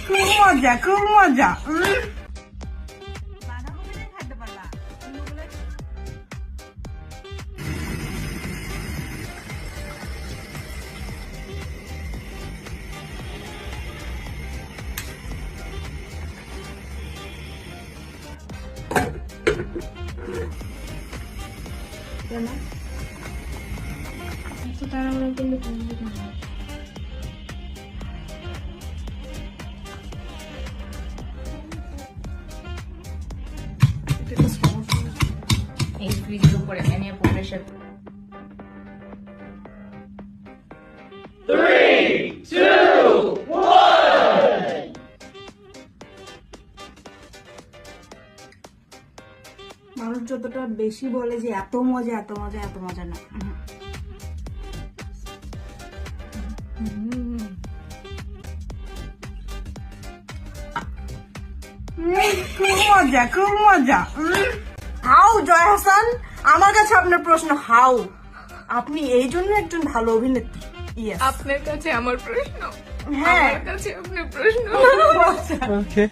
খুব মজা, খুব মজা। তাড়াহুড়া করলে এই ফ্রিজের উপরে এনে প্রেসার। 3, 2, 1. মানুষ যতটা বেশি বলে যে এত মজা, এত মজা, এত মজা না। খুব মজা, খুব মজা। হাউ জয় হাসান, আমার কাছে আপনার প্রশ্ন হাউ? আপনি এই জন্য একজন ভালো অভিনেত্রী। আপনার কাছে আমার প্রশ্ন, হ্যাঁ, আমার কাছে আপনার প্রশ্ন। আচ্ছা। Okay.